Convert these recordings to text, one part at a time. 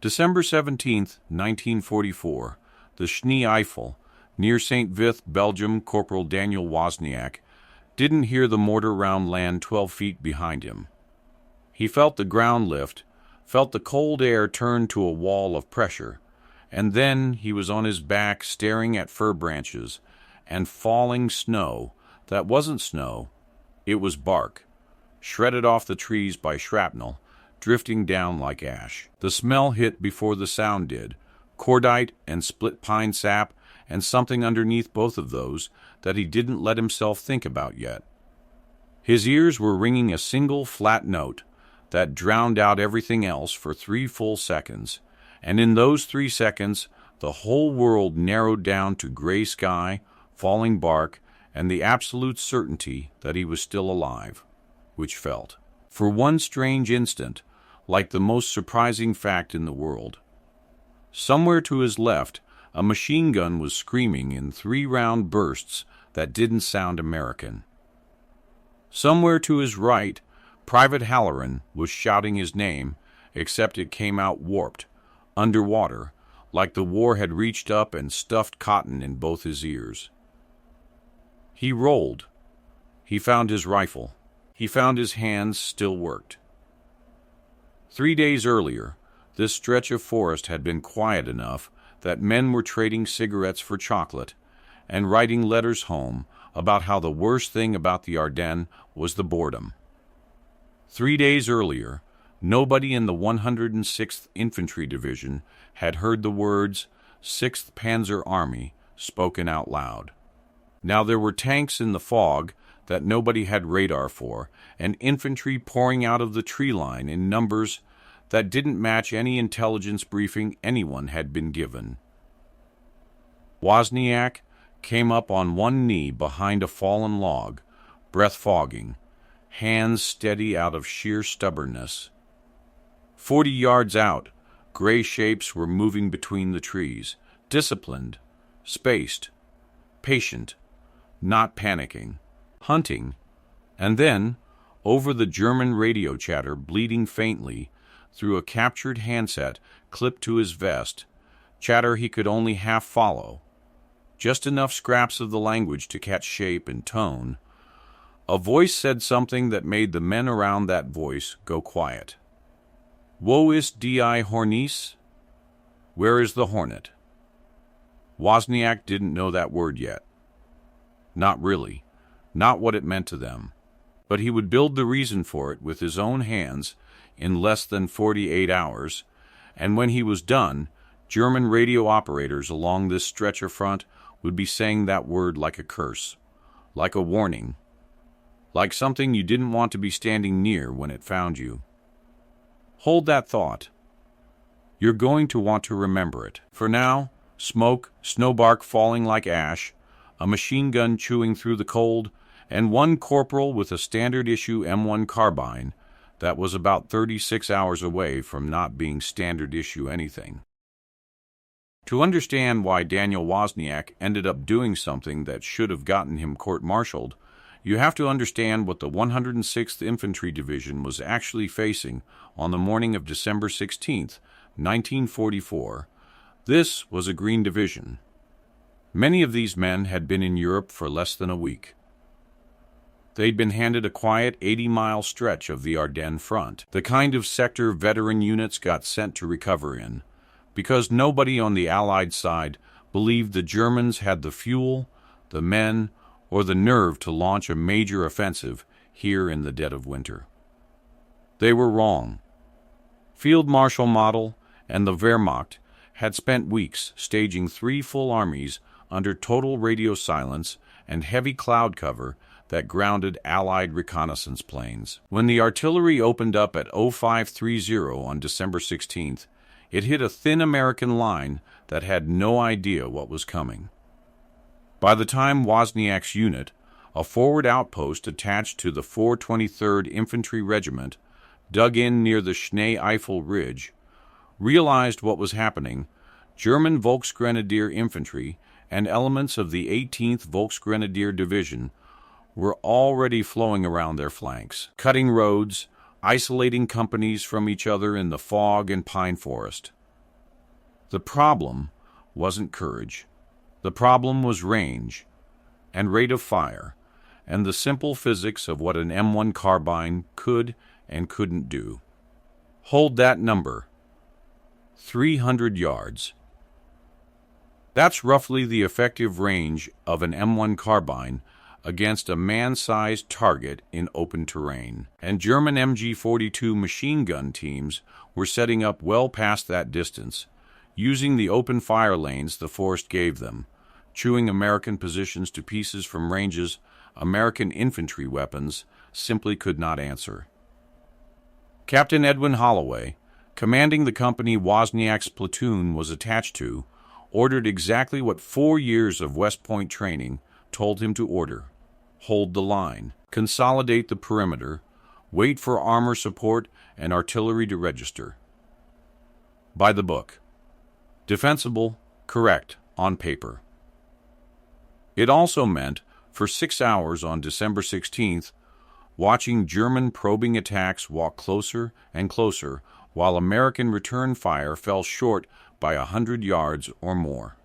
December 17th, 1944, the Schnee Eifel, near St. Vith, Belgium. Corporal Daniel Wozniak didn't hear the mortar round land 12 feet behind him. He felt the ground lift, felt the cold air turn to a wall of pressure, and then he was on his back staring at fir branches and falling snow that wasn't snow, it was bark, shredded off the trees by shrapnel, drifting down like ash. The smell hit before the sound did, cordite and split pine sap, and something underneath both of those that he didn't let himself think about yet. His ears were ringing a single flat note that drowned out everything else for 3 full seconds, and in those 3 seconds the whole world narrowed down to gray sky, falling bark, and the absolute certainty that he was still alive, which felt, for one strange instant, like the most surprising fact in the world. Somewhere to his left, a machine gun was screaming in 3-round bursts that didn't sound American. Somewhere to his right, Private Halloran was shouting his name, except it came out warped, underwater, like the war had reached up and stuffed cotton in both his ears. He rolled. He found his rifle. He found his hands still worked. 3 days earlier, this stretch of forest had been quiet enough that men were trading cigarettes for chocolate and writing letters home about how the worst thing about the Ardennes was the boredom. 3 days earlier, nobody in the 106th Infantry Division had heard the words 6th Panzer Army spoken out loud. Now there were tanks in the fog that nobody had radar for, and infantry pouring out of the tree line in numbers that didn't match any intelligence briefing anyone had been given. Wozniak came up on one knee behind a fallen log, breath fogging, hands steady out of sheer stubbornness. 40 yards out, gray shapes were moving between the trees, disciplined, spaced, patient, not panicking, hunting, and then, over the German radio chatter bleeding faintly, through a captured handset clipped to his vest, chatter he could only half follow, just enough scraps of the language to catch shape and tone, a voice said something that made the men around that voice go quiet. Wo ist die Hornisse? Where is the Hornet? Wozniak didn't know that word yet. Not really, not what it meant to them. But he would build the reason for it with his own hands in less than 48 hours, and when he was done, German radio operators along this stretch of front would be saying that word like a curse, like a warning, like something you didn't want to be standing near when it found you. Hold that thought. You're going to want to remember it. For now, smoke, snowbark falling like ash, a machine gun chewing through the cold, and one corporal with a standard-issue M1 carbine that was about 36 hours away from not being standard-issue anything. To understand why Daniel Wozniak ended up doing something that should have gotten him court-martialed, you have to understand what the 106th Infantry Division was actually facing on the morning of December 16th, 1944. This was a Green Division. Many of these men had been in Europe for less than a week. They'd been handed a quiet 80-mile stretch of the Ardennes front, the kind of sector veteran units got sent to recover in, because nobody on the Allied side believed the Germans had the fuel, the men, or the nerve to launch a major offensive here in the dead of winter. They were wrong. Field Marshal Model and the Wehrmacht had spent weeks staging 3 full armies under total radio silence and heavy cloud cover that grounded Allied reconnaissance planes. When the artillery opened up at 0530 on December 16th, it hit a thin American line that had no idea what was coming. By the time Wozniak's unit, a forward outpost attached to the 423rd Infantry Regiment, dug in near the Schnee Eifel Ridge, realized what was happening, German Volksgrenadier Infantry and elements of the 18th Volksgrenadier Division were already flowing around their flanks, cutting roads, isolating companies from each other in the fog and pine forest. The problem wasn't courage. The problem was range and rate of fire and the simple physics of what an M1 carbine could and couldn't do. Hold that number. 300 yards. That's roughly the effective range of an M1 carbine against a man-sized target in open terrain. And German MG-42 machine gun teams were setting up well past that distance, using the open fire lanes the forest gave them, chewing American positions to pieces from ranges American infantry weapons simply could not answer. Captain Edwin Holloway, commanding the company Wozniak's platoon was attached to, ordered exactly what 4 years of West Point training told him to order. Hold the line, consolidate the perimeter, wait for armor support and artillery to register. By the book. Defensible, correct, on paper. It also meant, for 6 hours on December 16th, watching German probing attacks walk closer and closer while American return fire fell short by 100 yards or more.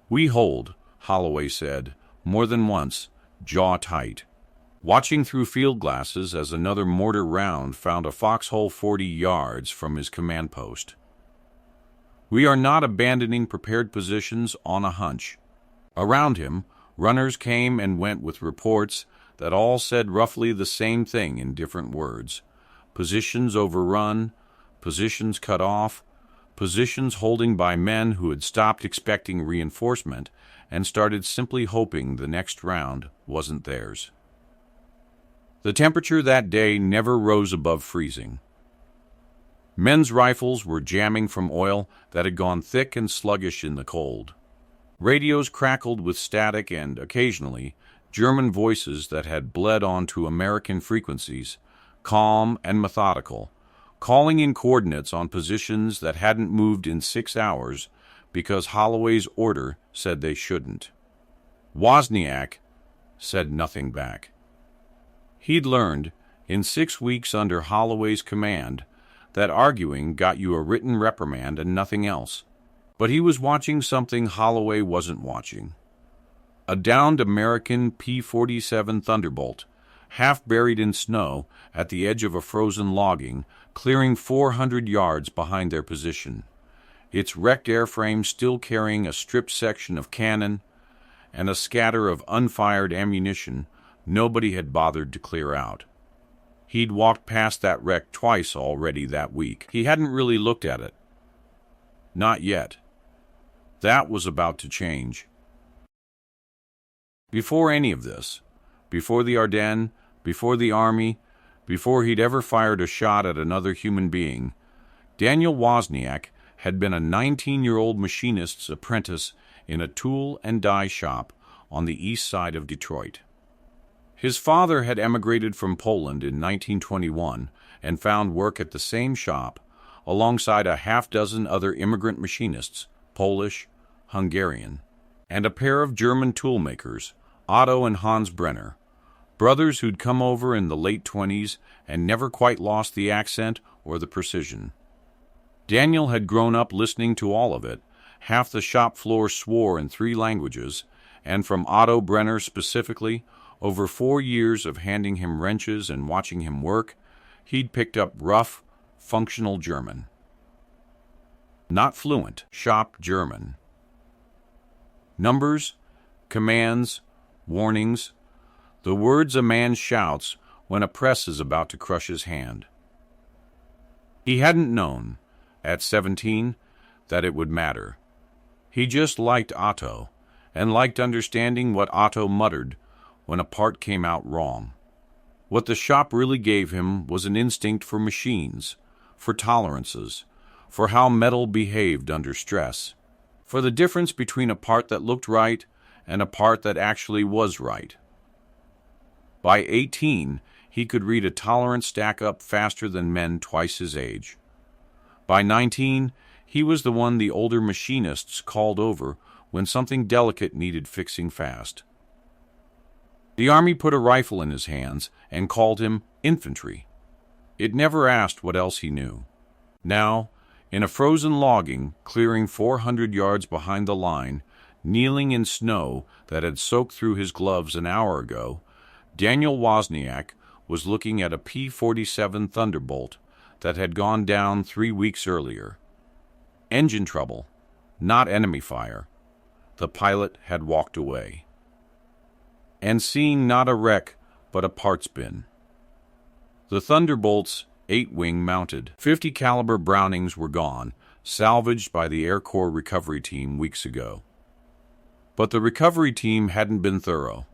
"We hold," Holloway said, more than once, jaw tight, watching through field glasses as another mortar round found a foxhole 40 yards from his command post. "We are not abandoning prepared positions on a hunch." Around him, runners came and went with reports that all said roughly the same thing in different words. Positions overrun, positions cut off, positions holding by men who had stopped expecting reinforcement and started simply hoping the next round wasn't theirs. The temperature that day never rose above freezing. Men's rifles were jamming from oil that had gone thick and sluggish in the cold. Radios crackled with static and, occasionally, German voices that had bled onto American frequencies, calm and methodical, calling in coordinates on positions that hadn't moved in 6 hours because Holloway's order said they shouldn't. Wozniak said nothing back. He'd learned, in 6 weeks under Holloway's command, that arguing got you a written reprimand and nothing else. But he was watching something Holloway wasn't watching. A downed American P-47 Thunderbolt, half buried in snow at the edge of a frozen logging, clearing 400 yards behind their position, its wrecked airframe still carrying a stripped section of cannon and a scatter of unfired ammunition nobody had bothered to clear out. He'd walked past that wreck twice already that week. He hadn't really looked at it. Not yet. That was about to change. Before any of this, before the Ardennes, before the Army, before he'd ever fired a shot at another human being, Daniel Wozniak had been a 19-year-old machinist's apprentice in a tool and die shop on the east side of Detroit. His father had emigrated from Poland in 1921 and found work at the same shop alongside a half-dozen other immigrant machinists, Polish, Hungarian, and a pair of German toolmakers, Otto and Hans Brenner, brothers who'd come over in the late 20s and never quite lost the accent or the precision. Daniel had grown up listening to all of it. Half the shop floor swore in 3 languages, and from Otto Brenner specifically, over 4 years of handing him wrenches and watching him work, he'd picked up rough, functional German. Not fluent, shop German. Numbers, commands, warnings, the words a man shouts when a press is about to crush his hand. He hadn't known, at 17, that it would matter. He just liked Otto, and liked understanding what Otto muttered when a part came out wrong. What the shop really gave him was an instinct for machines, for tolerances, for how metal behaved under stress, for the difference between a part that looked right and a part that actually was right. By 18, he could read a tolerance stack up faster than men twice his age. By 19, he was the one the older machinists called over when something delicate needed fixing fast. The Army put a rifle in his hands and called him Infantry. It never asked what else he knew. Now, In a frozen logging, clearing 400 yards behind the line, kneeling in snow that had soaked through his gloves an hour ago, Daniel Wozniak was looking at a P-47 Thunderbolt that had gone down 3 weeks earlier. Engine trouble, not enemy fire. The pilot had walked away. And seeing not a wreck, but a parts bin. The Thunderbolt's 8-wing mounted 50 caliber Brownings were gone, salvaged by the Air Corps recovery team weeks ago. But the recovery team hadn't been thorough.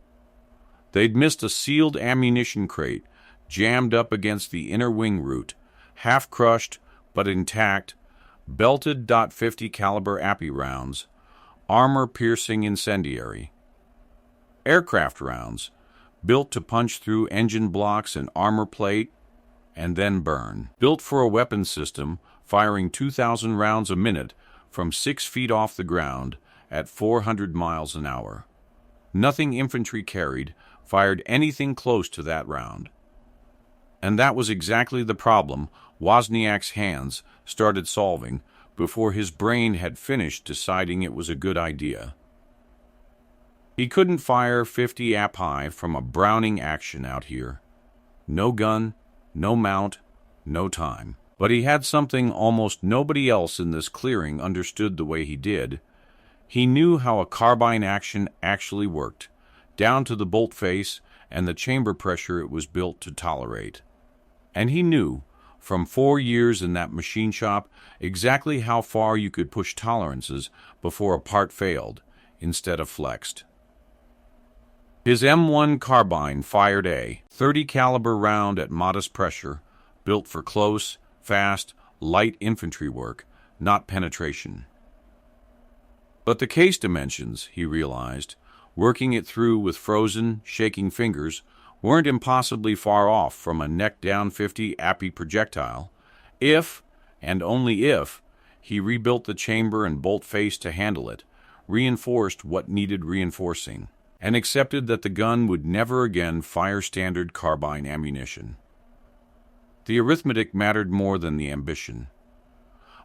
They'd missed a sealed ammunition crate jammed up against the inner wing root, half crushed but intact, belted .50 caliber Appy rounds, armor-piercing incendiary. Aircraft rounds, built to punch through engine blocks and armor plate and then burn. Built for a weapons system firing 2,000 rounds a minute from 6 feet off the ground at 400 miles an hour. Nothing infantry carried fired anything close to that round. And that was exactly the problem Wozniak's hands started solving before his brain had finished deciding it was a good idea. He couldn't fire 50 API from a Browning action out here. No gun, no mount, no time. But he had something almost nobody else in this clearing understood the way he did. He knew how a carbine action actually worked, down to the bolt face and the chamber pressure it was built to tolerate. And he knew, from 4 years in that machine shop, exactly how far you could push tolerances before a part failed, instead of flexed. His M1 carbine fired a 30 caliber round at modest pressure, built for close, fast, light infantry work, not penetration. But the case dimensions, he realized, working it through with frozen, shaking fingers, weren't impossibly far off from a neck-down 50 Appy projectile, if, and only if, he rebuilt the chamber and bolt face to handle it, reinforced what needed reinforcing, and accepted that the gun would never again fire standard carbine ammunition. The arithmetic mattered more than the ambition.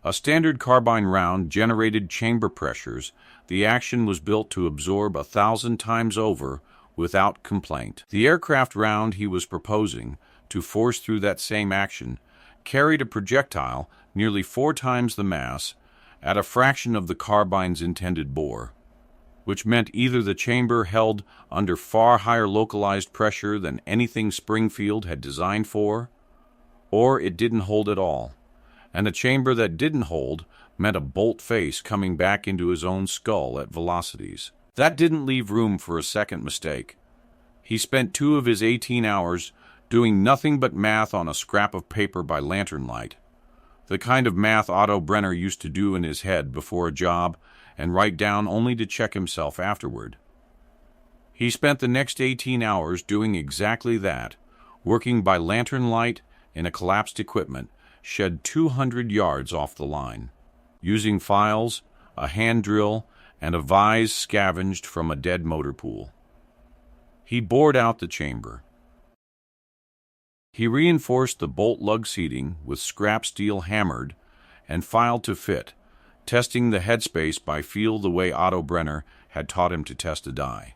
A standard carbine round generated chamber pressures the action was built to absorb 1,000 times over without complaint. The aircraft round he was proposing to force through that same action carried a projectile nearly 4 times the mass at a fraction of the carbine's intended bore, which meant either the chamber held under far higher localized pressure than anything Springfield had designed for, or it didn't hold at all. And a chamber that didn't hold meant a bolt face coming back into his own skull at velocities. That didn't leave room for a second mistake. He spent 2 of his 18 hours doing nothing but math on a scrap of paper by lantern light, the kind of math Otto Brenner used to do in his head before a job and write down only to check himself afterward. He spent the next 18 hours doing exactly that, working by lantern light in a collapsed equipment shed 200 yards off the line, using files, a hand drill, and a vise scavenged from a dead motor pool. He bored out the chamber. He reinforced the bolt lug seating with scrap steel hammered and filed to fit, testing the headspace by feel the way Otto Brenner had taught him to test a die.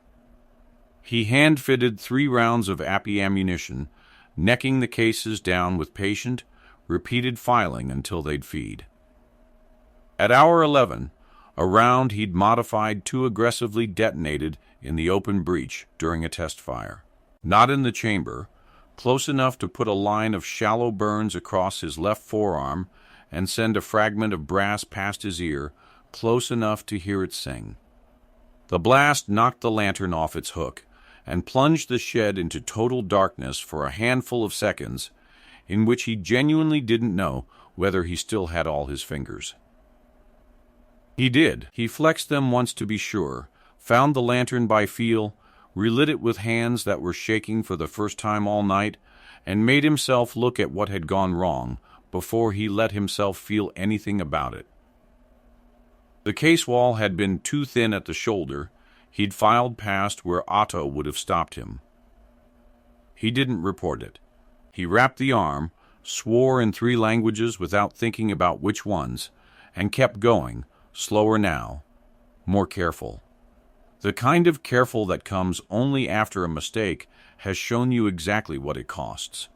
He hand-fitted 3 rounds of Appy ammunition, necking the cases down with patient, repeated filing until they'd feed. At hour 11, a round he'd modified too aggressively detonated in the open breech during a test fire. Not in the chamber, close enough to put a line of shallow burns across his left forearm and send a fragment of brass past his ear, close enough to hear it sing. The blast knocked the lantern off its hook and plunged the shed into total darkness for a handful of seconds, in which he genuinely didn't know whether he still had all his fingers. He did. He flexed them once to be sure, found the lantern by feel, relit it with hands that were shaking for the first time all night, and made himself look at what had gone wrong before he let himself feel anything about it. The case wall had been too thin at the shoulder. He'd filed past where Otto would have stopped him. He didn't report it. He wrapped the arm, swore in 3 languages without thinking about which ones, and kept going, slower now, more careful. The kind of careful that comes only after a mistake has shown you exactly what it costs.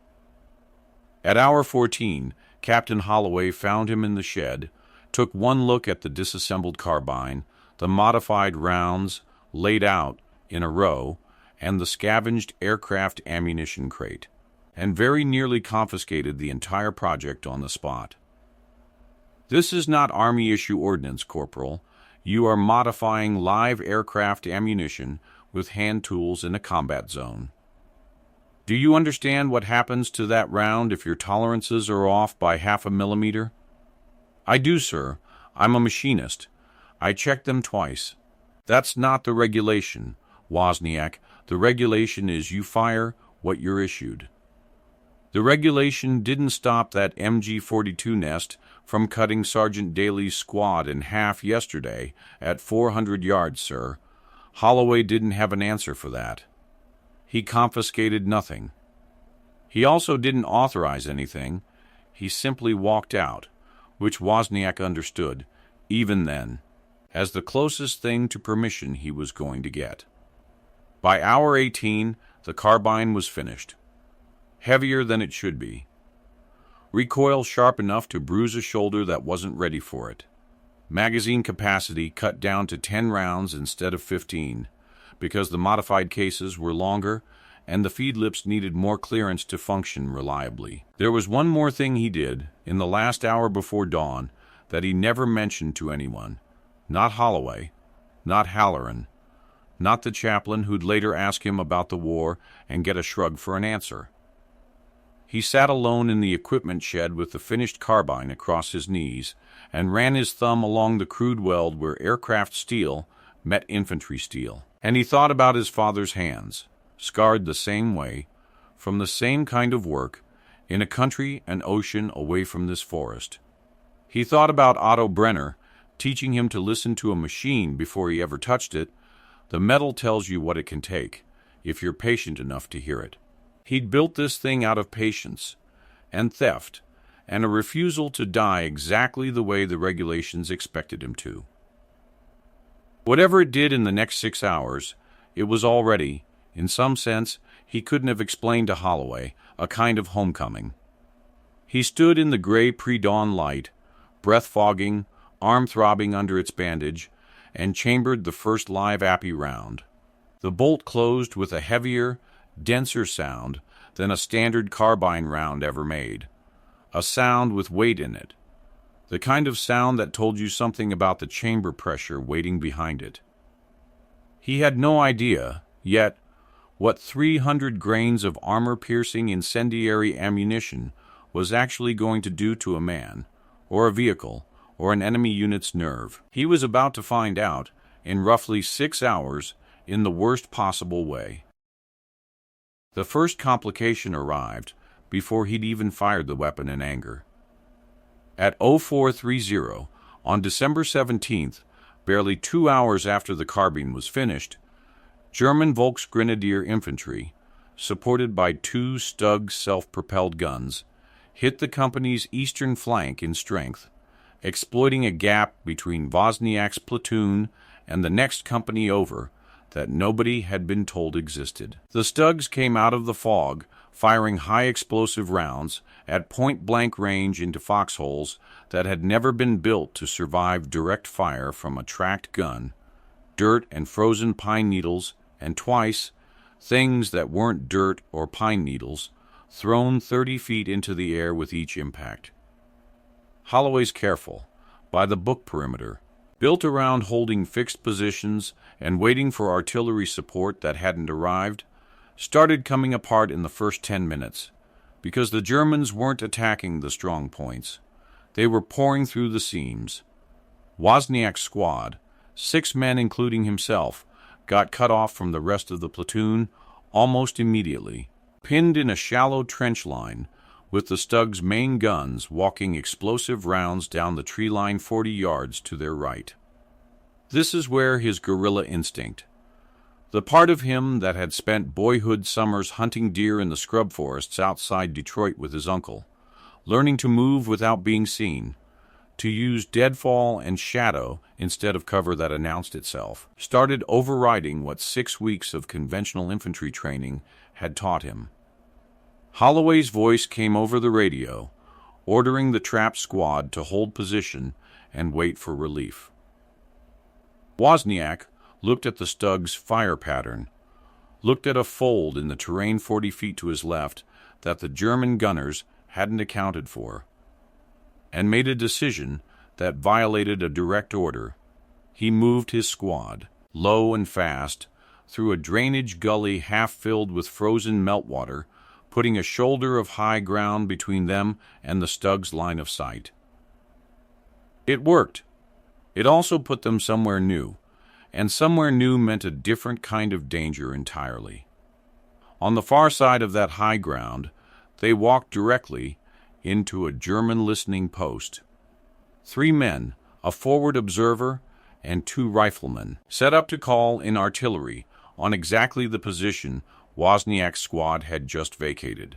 At hour 14, Captain Holloway found him in the shed, took one look at the disassembled carbine, the modified rounds laid out in a row, and the scavenged aircraft ammunition crate, and very nearly confiscated the entire project on the spot. "This is not Army-issue ordnance, Corporal. You are modifying live aircraft ammunition with hand tools in a combat zone. Do you understand what happens to that round if your tolerances are off by half a millimeter?" "I do, sir. I'm a machinist. I checked them twice." "That's not the regulation, Wozniak. The regulation is you fire what you're issued. The regulation didn't stop that MG-42 nest from cutting Sergeant Daly's squad in half yesterday at 400 yards, sir. Holloway didn't have an answer for that. He confiscated nothing. He also didn't authorize anything. He simply walked out, which Wozniak understood, even then, as the closest thing to permission he was going to get. By hour 18, the carbine was finished. Heavier than it should be. Recoil sharp enough to bruise a shoulder that wasn't ready for it. Magazine capacity cut down to 10 rounds instead of 15, because the modified cases were longer and the feed lips needed more clearance to function reliably. There was one more thing he did in the last hour before dawn that he never mentioned to anyone. Not Holloway, not Halloran, not the chaplain who'd later ask him about the war and get a shrug for an answer. He sat alone in the equipment shed with the finished carbine across his knees and ran his thumb along the crude weld where aircraft steel met infantry steel. And he thought about his father's hands, scarred the same way, from the same kind of work, in a country and ocean away from this forest. He thought about Otto Brenner, teaching him to listen to a machine before he ever touched it. The metal tells you what it can take, if you're patient enough to hear it. He'd built this thing out of patience, and theft, and a refusal to die exactly the way the regulations expected him to. Whatever it did in the next 6 hours, it was already, in some sense, he couldn't have explained to Holloway, a kind of homecoming. He stood in the gray pre-dawn light, breath fogging, arm throbbing under its bandage, and chambered the first live appy round. The bolt closed with a heavier, denser sound than a standard carbine round ever made. A sound with weight in it. The kind of sound that told you something about the chamber pressure waiting behind it. He had no idea, yet, what 300 grains of armor-piercing incendiary ammunition was actually going to do to a man, or a vehicle, or an enemy unit's nerve. He was about to find out, in roughly 6 hours, in the worst possible way. The first complication arrived before he'd even fired the weapon in anger. At 0430, on December 17th, barely 2 hours after the carbine was finished, German Volksgrenadier Infantry, supported by 2 Stug self-propelled guns, hit the company's eastern flank in strength, exploiting a gap between Wozniak's platoon and the next company over that nobody had been told existed. The Stugs came out of the fog, firing high-explosive rounds at point-blank range into foxholes that had never been built to survive direct fire from a tracked gun, dirt and frozen pine needles, and twice, things that weren't dirt or pine needles, thrown 30 feet into the air with each impact. Holloway's careful, by-the-book perimeter, built around holding fixed positions and waiting for artillery support that hadn't arrived, started coming apart in the first 10 minutes, because the Germans weren't attacking the strong points. They were pouring through the seams. Wozniak's squad, 6 men including himself, got cut off from the rest of the platoon almost immediately, pinned in a shallow trench line, with the Stug's main guns walking explosive rounds down the tree line 40 yards to their right. This is where his guerrilla instinct, the part of him that had spent boyhood summers hunting deer in the scrub forests outside Detroit with his uncle, learning to move without being seen, to use deadfall and shadow instead of cover that announced itself, started overriding what 6 weeks of conventional infantry training had taught him. Holloway's voice came over the radio, ordering the trap squad to hold position and wait for relief. Wozniak looked at the Stug's fire pattern, looked at a fold in the terrain 40 feet to his left that the German gunners hadn't accounted for, and made a decision that violated a direct order. He moved his squad, low and fast, through a drainage gully half filled with frozen meltwater, putting a shoulder of high ground between them and the Stug's line of sight. It worked. It also put them somewhere new, and somewhere new meant a different kind of danger entirely. On the far side of that high ground, they walked directly into a German listening post. 3 men, a forward observer, and 2 riflemen, set up to call in artillery on exactly the position Wozniak's squad had just vacated.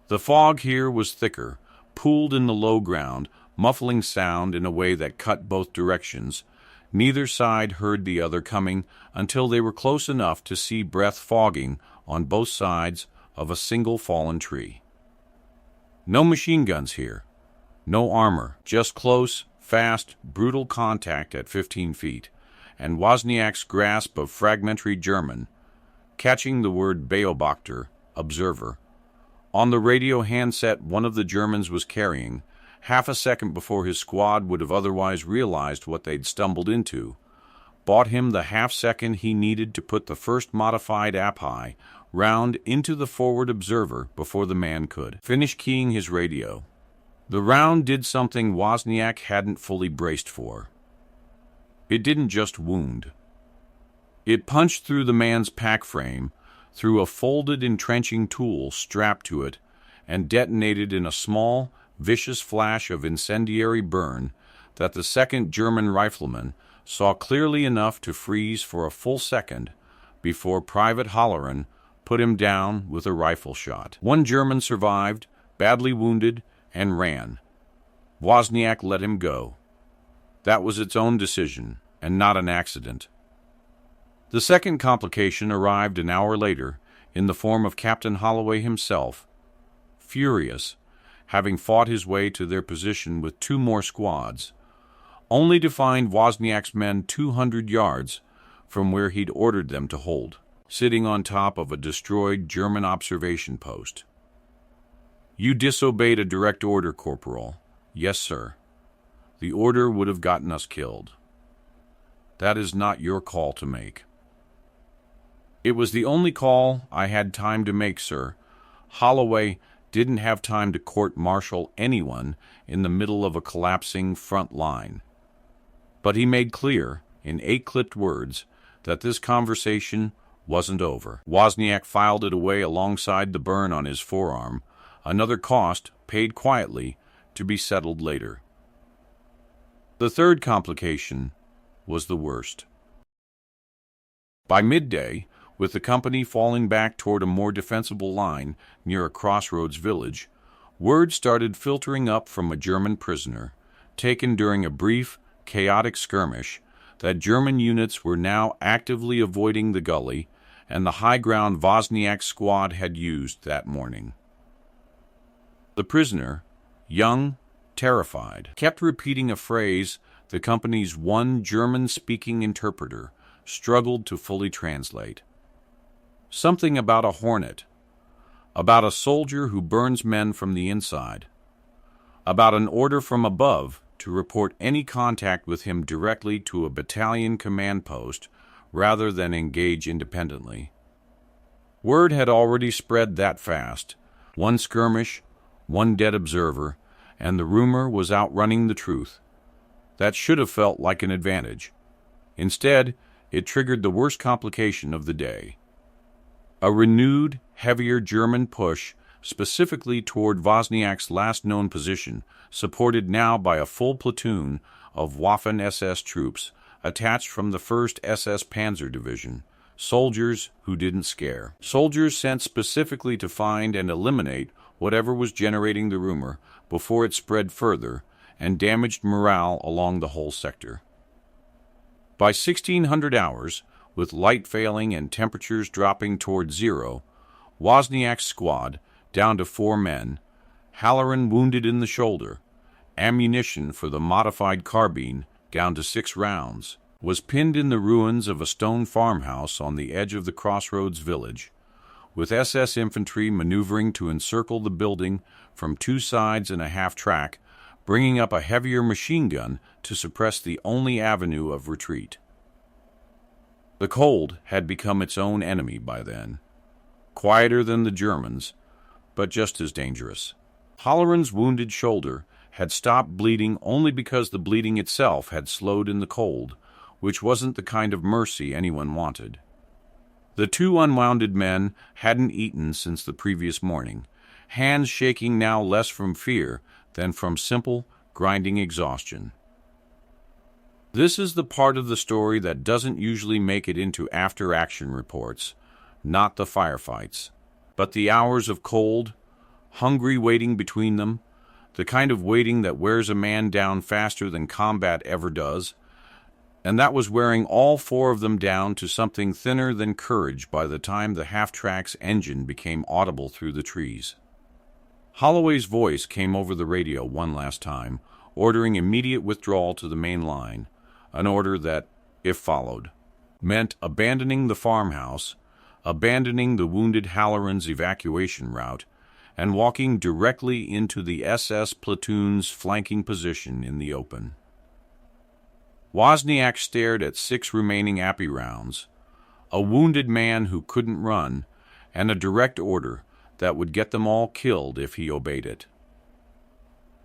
The fog here was thicker, pooled in the low ground, muffling sound in a way that cut both directions. Neither side heard the other coming until they were close enough to see breath fogging on both sides of a single fallen tree. No machine guns here, no armor, just close, fast, brutal contact at 15 feet, and Wozniak's grasp of fragmentary German, catching the word Beobachter, observer, on the radio handset one of the Germans was carrying, half a second before his squad would have otherwise realized what they'd stumbled into, bought him the half-second he needed to put the first modified API round into the forward observer before the man could finish keying his radio. The round did something Wozniak hadn't fully braced for. It didn't just wound. It punched through the man's pack frame, through a folded entrenching tool strapped to it, and detonated in a small, vicious flash of incendiary burn that the second German rifleman saw clearly enough to freeze for a full second before Private Halloran put him down with a rifle shot. 1 German survived, badly wounded, and ran. Wozniak let him go. That was its own decision, and not an accident. The second complication arrived an hour later in the form of Captain Holloway himself, furious, having fought his way to their position with 2 more squads, only to find Wozniak's men 200 yards from where he'd ordered them to hold, sitting on top of a destroyed German observation post. "You disobeyed a direct order, Corporal." "Yes, sir. The order would have gotten us killed." "That is not your call to make." "It was the only call I had time to make, sir. Holloway didn't have time to court-martial anyone in the middle of a collapsing front line. But he made clear, in 8 clipped words, that this conversation wasn't over." Wozniak filed it away alongside the burn on his forearm, another cost paid quietly to be settled later. The third complication was the worst. By midday, with the company falling back toward a more defensible line near a crossroads village, word started filtering up from a German prisoner, taken during a brief, chaotic skirmish, that German units were now actively avoiding the gully and the high ground Wozniak's squad had used that morning. The prisoner, young, terrified, kept repeating a phrase the company's one German-speaking interpreter struggled to fully translate. Something about a Hornet, about a soldier who burns men from the inside, about an order from above to report any contact with him directly to a battalion command post rather than engage independently. Word had already spread that fast. 1 skirmish, 1 dead observer, and the rumor was outrunning the truth. That should have felt like an advantage. Instead, it triggered the worst complication of the day. A renewed, heavier German push specifically toward Wozniak's last known position, supported now by a full platoon of Waffen-SS troops attached from the 1st SS Panzer Division, soldiers who didn't scare. Soldiers sent specifically to find and eliminate whatever was generating the rumor before it spread further and damaged morale along the whole sector. By 1600 hours, with light failing and temperatures dropping toward zero, Wozniak's squad, down to 4 men, Halloran wounded in the shoulder, ammunition for the modified carbine down to 6 rounds, was pinned in the ruins of a stone farmhouse on the edge of the crossroads village, with SS infantry maneuvering to encircle the building from 2 sides and a half-track, bringing up a heavier machine gun to suppress the only avenue of retreat. The cold had become its own enemy by then, quieter than the Germans, but just as dangerous. Halloran's wounded shoulder had stopped bleeding only because the bleeding itself had slowed in the cold, which wasn't the kind of mercy anyone wanted. The 2 unwounded men hadn't eaten since the previous morning, hands shaking now less from fear than from simple, grinding exhaustion. This is the part of the story that doesn't usually make it into after-action reports, not the firefights, but the hours of cold, hungry waiting between them, the kind of waiting that wears a man down faster than combat ever does, and that was wearing all 4 of them down to something thinner than courage by the time the half-track's engine became audible through the trees. Holloway's voice came over the radio one last time, ordering immediate withdrawal to the main line, an order that, if followed, meant abandoning the farmhouse, abandoning the wounded Halloran's evacuation route, and walking directly into the SS platoon's flanking position in the open. Wozniak stared at 6 remaining Appy rounds, a wounded man who couldn't run, and a direct order that would get them all killed if he obeyed it.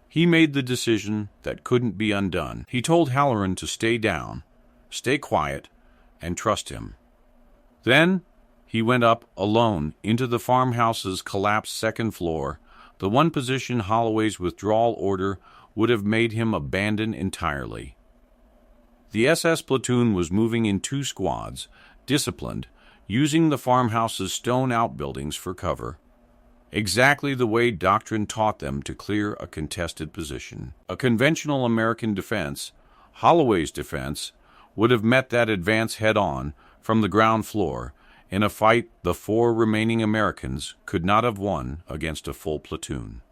He made the decision that couldn't be undone. He told Halloran to stay down, stay quiet, and trust him. Then he went up alone into the farmhouse's collapsed 2nd floor, the one position Holloway's withdrawal order would have made him abandon entirely. The SS platoon was moving in 2 squads, disciplined, using the farmhouse's stone outbuildings for cover, exactly the way doctrine taught them to clear a contested position. A conventional American defense, Holloway's defense, would have met that advance head-on from the ground floor in a fight the 4 remaining Americans could not have won against a full platoon.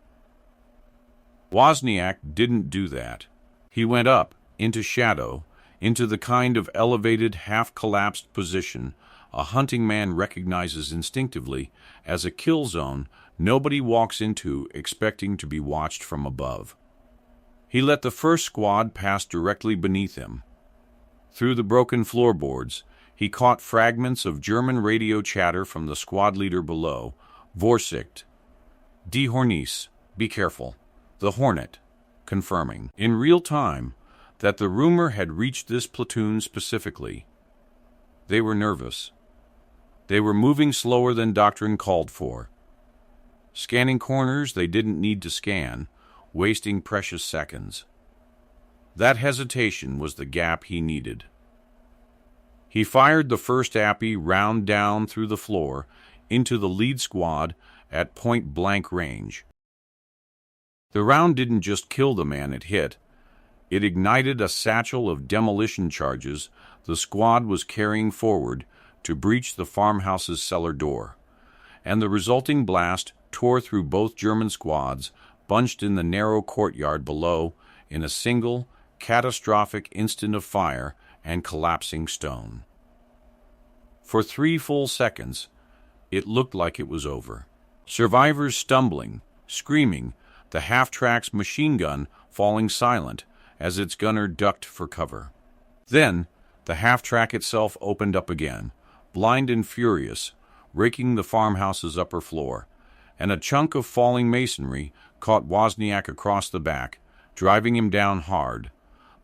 Wozniak didn't do that. He went up, into shadow, into the kind of elevated, half-collapsed position a hunting man recognizes instinctively as a kill zone nobody walks into expecting to be watched from above. He let the first squad pass directly beneath him. Through the broken floorboards, he caught fragments of German radio chatter from the squad leader below, Vorsicht, Die Hornisse, be careful, the Hornet, confirming, in real time, that the rumor had reached this platoon specifically. They were nervous. They were moving slower than doctrine called for, scanning corners they didn't need to scan, wasting precious seconds. That hesitation was the gap he needed. He fired the first Appy round down through the floor into the lead squad at point-blank range. The round didn't just kill the man it hit. It ignited a satchel of demolition charges the squad was carrying forward to breach the farmhouse's cellar door, and the resulting blast tore through both German squads bunched in the narrow courtyard below in a single, catastrophic instant of fire and collapsing stone. For 3 full seconds, it looked like it was over. Survivors stumbling, screaming, the half-track's machine gun falling silent as its gunner ducked for cover. Then, the half-track itself opened up again, blind and furious, raking the farmhouse's upper floor, and a chunk of falling masonry caught Wozniak across the back, driving him down hard,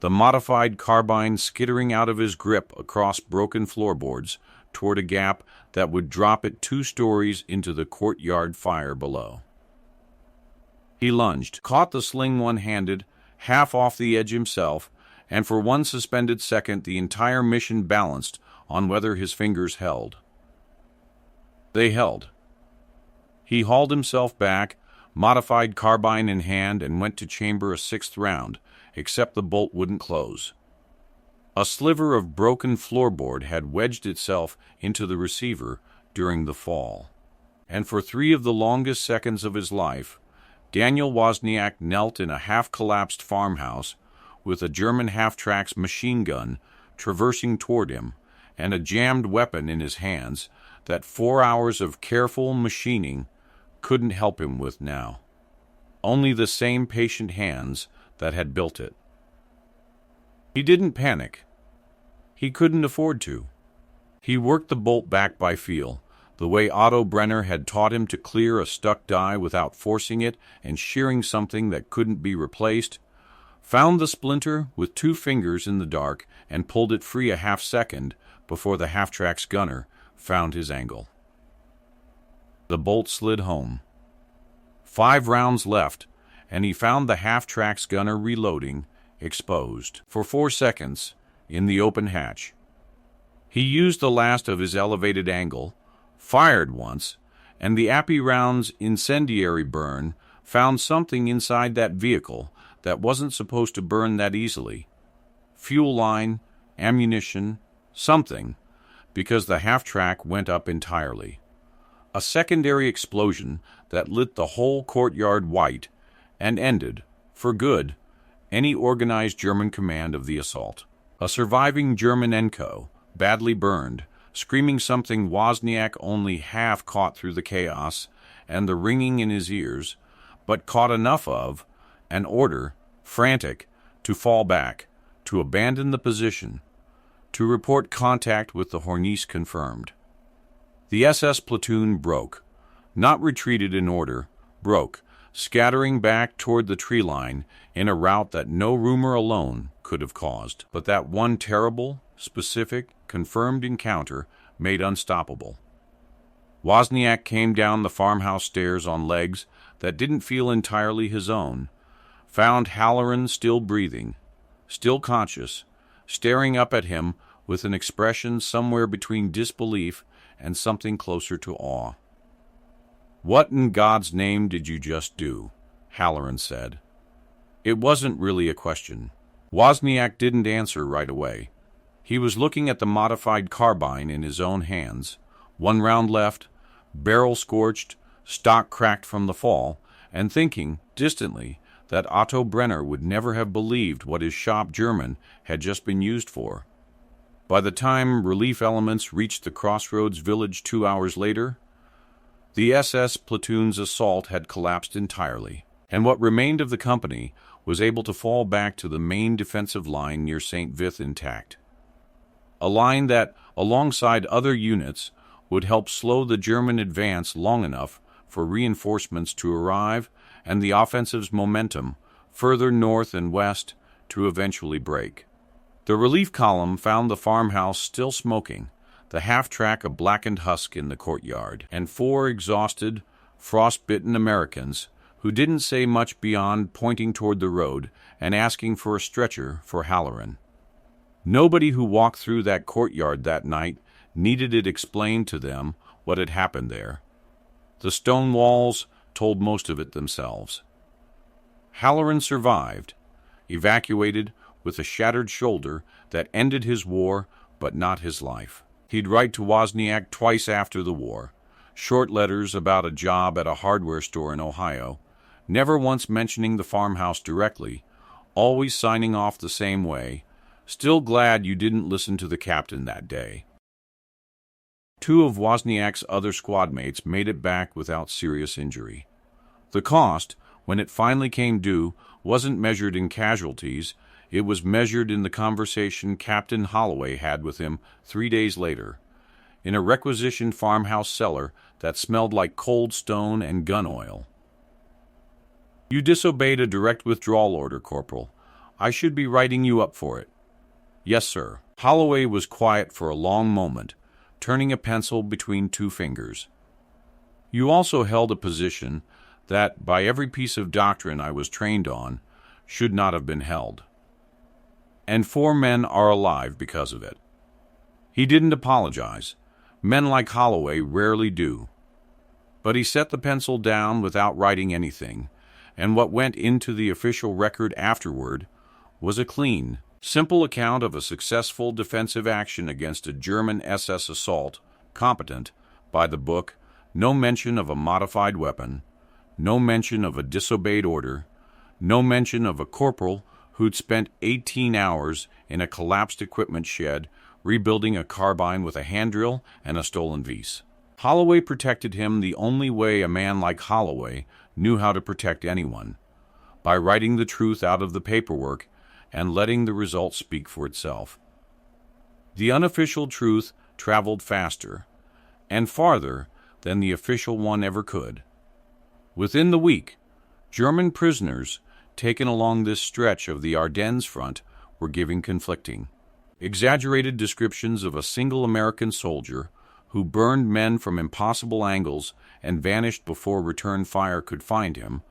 the modified carbine skittering out of his grip across broken floorboards toward a gap that would drop it 2 stories into the courtyard fire below. He lunged, caught the sling one-handed, half off the edge himself, and for one suspended second the entire mission balanced on whether his fingers held. They held. He hauled himself back, modified carbine in hand, and went to chamber a sixth round, except the bolt wouldn't close. A sliver of broken floorboard had wedged itself into the receiver during the fall. And for 3 of the longest seconds of his life, Daniel Wozniak knelt in a half-collapsed farmhouse with a German half-tracks machine gun traversing toward him and a jammed weapon in his hands that 4 hours of careful machining couldn't help him with now. Only the same patient hands that had built it. He didn't panic. He couldn't afford to. He worked the bolt back by feel, the way Otto Brenner had taught him to clear a stuck die without forcing it and shearing something that couldn't be replaced, found the splinter with 2 fingers in the dark and pulled it free a half-second before the half-tracks gunner found his angle. The bolt slid home. 5 rounds left, and he found the half-tracks gunner reloading, exposed, for 4 seconds, in the open hatch. He used the last of his elevated angle, fired once, and the Appy round's incendiary burn found something inside that vehicle that wasn't supposed to burn that easily. Fuel line, ammunition, something, because the half-track went up entirely. A secondary explosion that lit the whole courtyard white and ended, for good, any organized German command of the assault. A surviving German Enco, badly burned, screaming something Wozniak only half caught through the chaos and the ringing in his ears, but caught enough of, an order, frantic, to fall back, to abandon the position, to report contact with the Hornisse confirmed. The SS platoon broke, not retreated in order, broke, scattering back toward the tree line in a rout that no rumor alone could have caused, but that one terrible, specific, confirmed encounter made unstoppable. Wozniak came down the farmhouse stairs on legs that didn't feel entirely his own, found Halloran still breathing, still conscious, staring up at him with an expression somewhere between disbelief and something closer to awe. "What in God's name did you just do?" Halloran said. It wasn't really a question. Wozniak didn't answer right away. He was looking at the modified carbine in his own hands, 1 round left, barrel scorched, stock cracked from the fall, and thinking, distantly, that Otto Brenner would never have believed what his shop German had just been used for. By the time relief elements reached the Crossroads village 2 hours later, the SS platoon's assault had collapsed entirely, and what remained of the company was able to fall back to the main defensive line near St. Vith intact. A line that, alongside other units, would help slow the German advance long enough for reinforcements to arrive and the offensive's momentum further north and west to eventually break. The relief column found the farmhouse still smoking, the half-track a blackened husk in the courtyard, and 4 exhausted, frost-bitten Americans who didn't say much beyond pointing toward the road and asking for a stretcher for Halloran. Nobody who walked through that courtyard that night needed it explained to them what had happened there. The stone walls told most of it themselves. Halloran survived, evacuated with a shattered shoulder that ended his war but not his life. He'd write to Wozniak twice after the war, short letters about a job at a hardware store in Ohio, never once mentioning the farmhouse directly, always signing off the same way, "Still glad you didn't listen to the captain that day." 2 of Wozniak's other squadmates made it back without serious injury. The cost, when it finally came due, wasn't measured in casualties. It was measured in the conversation Captain Holloway had with him 3 days later, in a requisitioned farmhouse cellar that smelled like cold stone and gun oil. "You disobeyed a direct withdrawal order, Corporal. I should be writing you up for it." "Yes, sir." Holloway was quiet for a long moment, turning a pencil between 2 fingers. "You also held a position that, by every piece of doctrine I was trained on, should not have been held. And 4 men are alive because of it." He didn't apologize. Men like Holloway rarely do. But he set the pencil down without writing anything, and what went into the official record afterward was a clean, simple account of a successful defensive action against a German SS assault, competent, by the book, no mention of a modified weapon, no mention of a disobeyed order, no mention of a corporal who'd spent 18 hours in a collapsed equipment shed rebuilding a carbine with a hand drill and a stolen vis. Holloway protected him the only way a man like Holloway knew how to protect anyone, by writing the truth out of the paperwork and letting the result speak for itself. The unofficial truth traveled faster and farther than the official one ever could. Within the week, German prisoners taken along this stretch of the Ardennes front were giving conflicting, exaggerated descriptions of a single American soldier who burned men from impossible angles and vanished before return fire could find him,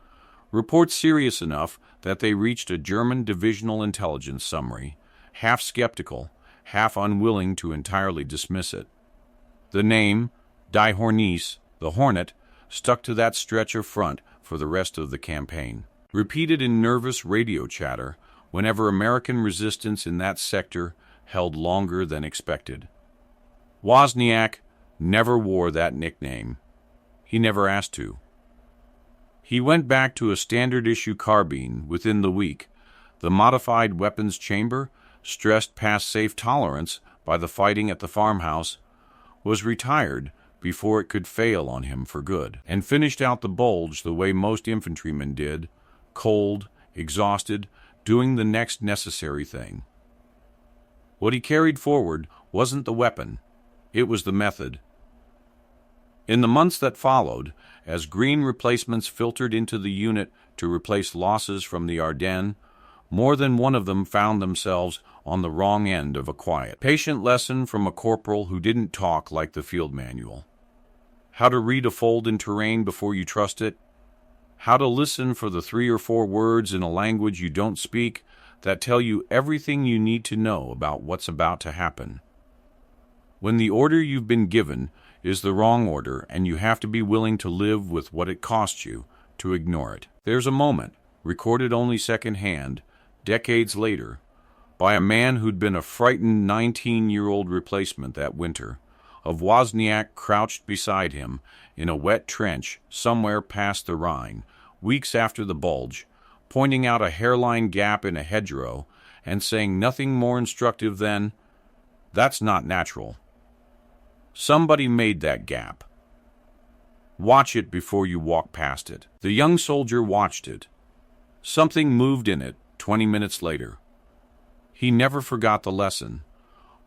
reports serious enough that they reached a German divisional intelligence summary, half skeptical, half unwilling to entirely dismiss it. The name, Die Hornisse, the Hornet, stuck to that stretch of front for the rest of the campaign. Repeated in nervous radio chatter whenever American resistance in that sector held longer than expected. Wozniak never wore that nickname. He never asked to. He went back to a standard-issue carbine within the week. The modified weapons chamber, stressed past safe tolerance by the fighting at the Farmhouse, was retired before it could fail on him for good, and finished out the Bulge the way most infantrymen did, cold, exhausted, doing the next necessary thing. What he carried forward wasn't the weapon, it was the method. In the months that followed, as green replacements filtered into the unit to replace losses from the Ardennes, more than one of them found themselves on the wrong end of a quiet, patient lesson from a corporal who didn't talk like the field manual. How to read a fold in terrain before you trust it. How to listen for the 3 or 4 words in a language you don't speak that tell you everything you need to know about what's about to happen. When the order you've been given is the wrong order and you have to be willing to live with what it costs you to ignore it. There's a moment, recorded only secondhand, decades later, by a man who'd been a frightened 19-year-old replacement that winter, of Wozniak crouched beside him in a wet trench somewhere past the Rhine, weeks after the Bulge, pointing out a hairline gap in a hedgerow and saying nothing more instructive than, "That's not natural. Somebody made that gap. Watch it before you walk past it." The young soldier watched it. Something moved in it 20 minutes later. He never forgot the lesson,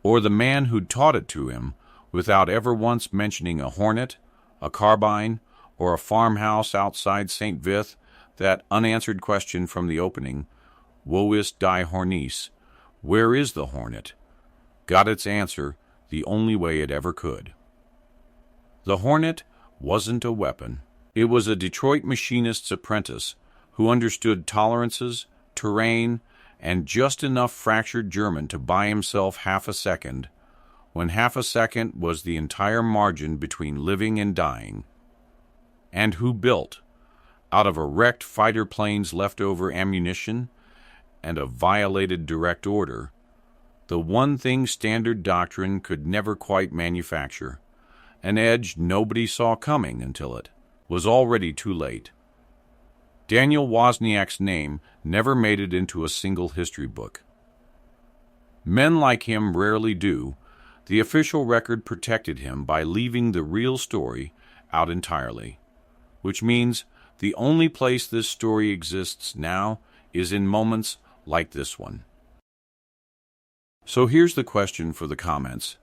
or the man who'd taught it to him, without ever once mentioning a Hornet, a carbine, or a farmhouse outside St. Vith, that unanswered question from the opening, "Wo ist die Hornisse?" Where is the Hornet? Got its answer the only way it ever could. The Hornet wasn't a weapon. It was a Detroit machinist's apprentice who understood tolerances, terrain, and just enough fractured German to buy himself half a second, when half a second was the entire margin between living and dying, and who built, out of a wrecked fighter plane's leftover ammunition and a violated direct order, the one thing standard doctrine could never quite manufacture, an edge nobody saw coming until it was already too late. Daniel Wozniak's name never made it into a single history book. Men like him rarely do. The official record protected him by leaving the real story out entirely, which means the only place this story exists now is in moments like this one. So here's the question for the comments.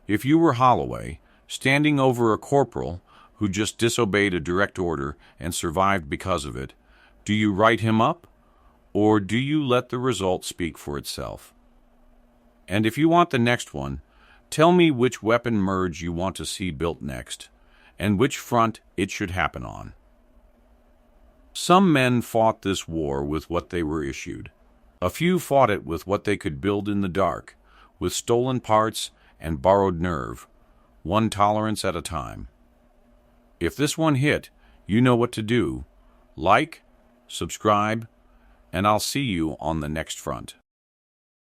If you were Holloway, standing over a corporal who just disobeyed a direct order and survived because of it, do you write him up, or do you let the result speak for itself? And if you want the next one, tell me which weapon merge you want to see built next, and which front it should happen on. Some men fought this war with what they were issued. A few fought it with what they could build in the dark, with stolen parts and borrowed nerve, one tolerance at a time. If this one hit, you know what to do. Like, subscribe, and I'll see you on the next front.